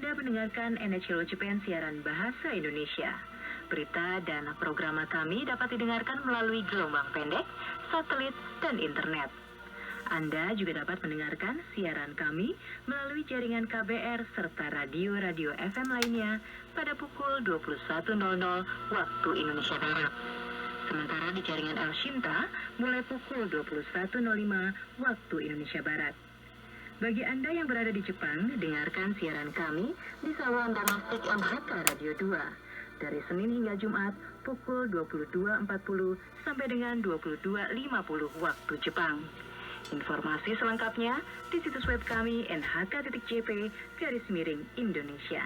Anda mendengarkan NHK Japan siaran bahasa Indonesia. Berita dan program kami dapat didengarkan melalui gelombang pendek, satelit, dan internet. Anda juga dapat mendengarkan siaran kami melalui jaringan KBR serta radio-radio FM lainnya pada pukul 21.00 waktu Indonesia Barat. Sementara di jaringan El Shinta mulai pukul 21.05 waktu Indonesia Barat. Bagi Anda yang berada di Jepang, dengarkan siaran kami di saluran domestik MHK Radio 2 dari Senin hingga Jumat pukul 22.40 sampai dengan 22.50 waktu Jepang. Informasi selengkapnya di situs web kami nhk.jp/Indonesia.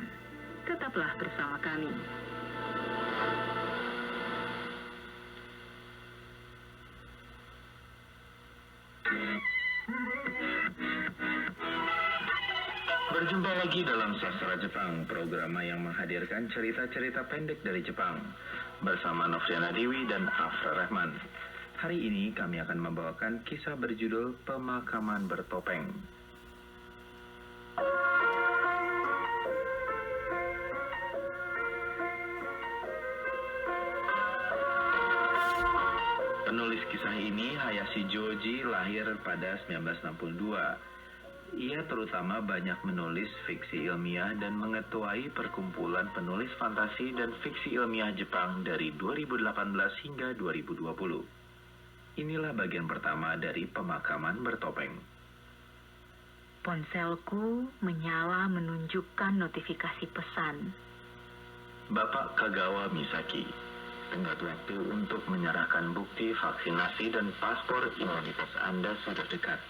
Tetaplah bersama kami. Berjumpa lagi dalam Sastra Jepang, program yang menghadirkan cerita-cerita pendek dari Jepang bersama Novriana Dewi dan Afra Rahman. Hari ini kami akan membawakan kisah berjudul Pemakaman Bertopeng. Penulis kisah ini, Hayashi Joji, lahir pada 1962. Ia terutama banyak menulis fiksi ilmiah dan mengetuai perkumpulan penulis fantasi dan fiksi ilmiah Jepang dari 2018 hingga 2020. Inilah bagian pertama dari Pemakaman Bertopeng. Ponselku menyala menunjukkan notifikasi pesan. Bapak Kagawa Misaki, tenggat waktu untuk menyerahkan bukti vaksinasi dan paspor imunitas Anda sudah dekat.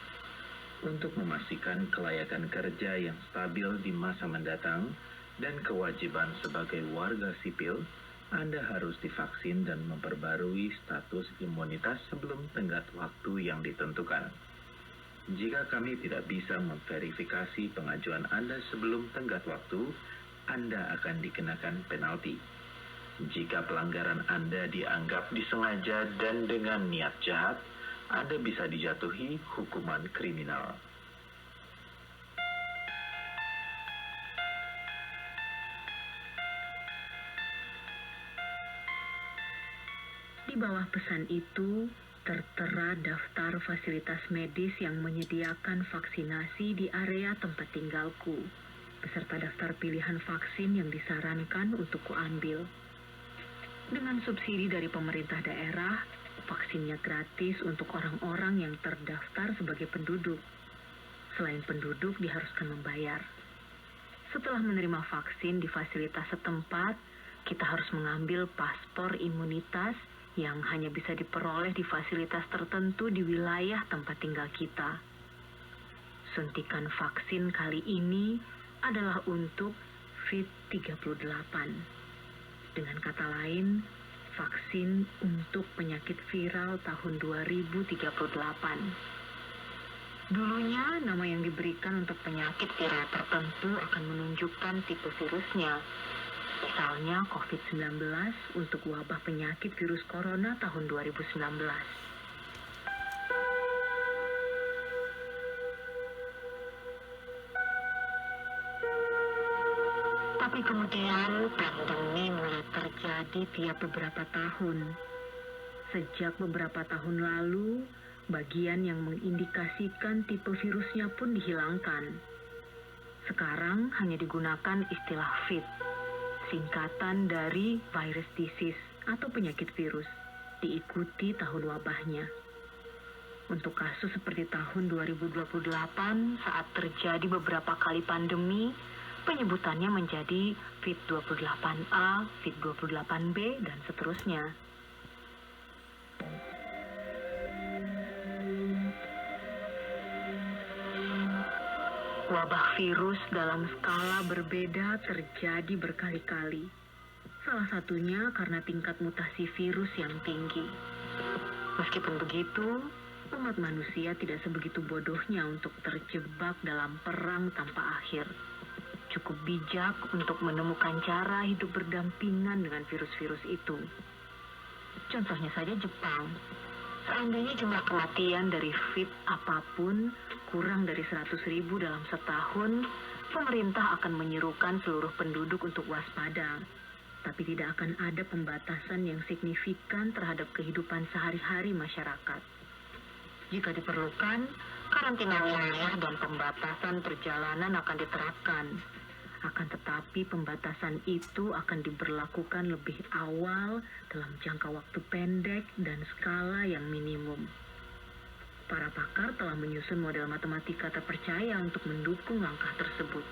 Untuk memastikan kelayakan kerja yang stabil di masa mendatang dan kewajiban sebagai warga sipil, Anda harus divaksin dan memperbarui status imunitas sebelum tenggat waktu yang ditentukan. Jika kami tidak bisa memverifikasi pengajuan Anda sebelum tenggat waktu, Anda akan dikenakan penalti. Jika pelanggaran Anda dianggap disengaja dan dengan niat jahat, Anda bisa dijatuhi hukuman kriminal. Di bawah pesan itu, tertera daftar fasilitas medis yang menyediakan vaksinasi di area tempat tinggalku, beserta daftar pilihan vaksin yang disarankan untuk kuambil. Dengan subsidi dari pemerintah daerah, vaksinnya gratis untuk orang-orang yang terdaftar sebagai penduduk. Selain penduduk, diharuskan membayar. Setelah menerima vaksin di fasilitas setempat, kita harus mengambil paspor imunitas yang hanya bisa diperoleh di fasilitas tertentu di wilayah tempat tinggal kita. Suntikan vaksin kali ini adalah untuk FIT38. Dengan kata lain, vaksin untuk penyakit viral tahun 2038. Dulunya, nama yang diberikan untuk penyakit viral tertentu akan menunjukkan tipe virusnya. Misalnya COVID-19 untuk wabah penyakit virus corona tahun 2019. Tapi kemudian pandemi mulai terjadi tiap beberapa tahun. Sejak beberapa tahun lalu, bagian yang mengindikasikan tipe virusnya pun dihilangkan. Sekarang hanya digunakan istilah VID, singkatan dari virus disease atau penyakit virus, diikuti tahun wabahnya. Untuk kasus seperti tahun 2028 saat terjadi beberapa kali pandemi, penyebutannya menjadi FIT28A, FIT28B, dan seterusnya. Wabah virus dalam skala berbeda terjadi berkali-kali. Salah satunya karena tingkat mutasi virus yang tinggi. Meskipun begitu, umat manusia tidak sebegitu bodohnya untuk terjebak dalam perang tanpa akhir. Cukup bijak untuk menemukan cara hidup berdampingan dengan virus-virus itu. Contohnya saja Jepang. Seandainya jumlah kematian dari fit apapun kurang dari 100.000 dalam setahun, pemerintah akan menyerukan seluruh penduduk untuk waspada. Tapi tidak akan ada pembatasan yang signifikan terhadap kehidupan sehari-hari masyarakat. Jika diperlukan, karantina wilayah dan pembatasan perjalanan akan diterapkan. Akan tetapi pembatasan itu akan diberlakukan lebih awal dalam jangka waktu pendek dan skala yang minimum. Para pakar telah menyusun model matematika terpercaya untuk mendukung langkah tersebut.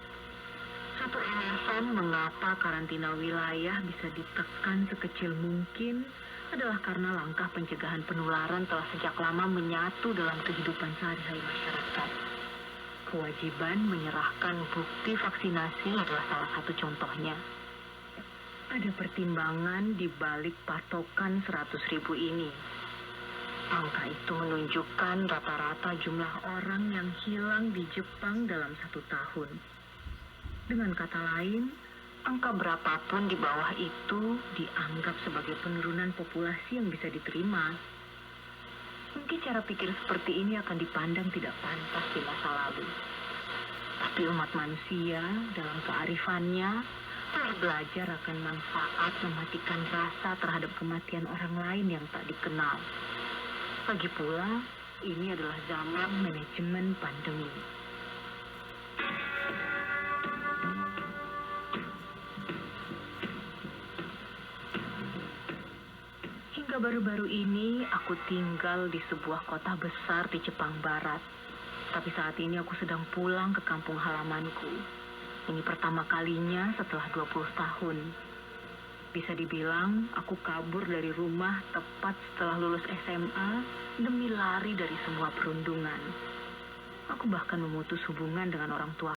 Satu alasan mengapa karantina wilayah bisa ditekan sekecil mungkin adalah karena langkah pencegahan penularan telah sejak lama menyatu dalam kehidupan sehari-hari masyarakat. Kewajiban menyerahkan bukti vaksinasi adalah salah satu contohnya. Ada pertimbangan di balik patokan 100.000 ini. Angka itu menunjukkan rata-rata jumlah orang yang hilang di Jepang dalam 1 tahun. Dengan kata lain, angka berapapun di bawah itu dianggap sebagai penurunan populasi yang bisa diterima. Mungkin cara pikir seperti ini akan dipandang tidak pantas di masa lalu. Tapi umat manusia dalam kearifannya telah belajar akan manfaat mematikan rasa terhadap kematian orang lain yang tak dikenal. Lagi pula, ini adalah zaman manajemen pandemi. Hingga baru-baru ini, aku tinggal di sebuah kota besar di Jepang Barat. Tapi saat ini aku sedang pulang ke kampung halamanku. Ini pertama kalinya setelah 20 tahun. Bisa dibilang, aku kabur dari rumah tepat setelah lulus SMA demi lari dari semua perundungan. Aku bahkan memutus hubungan dengan orang tua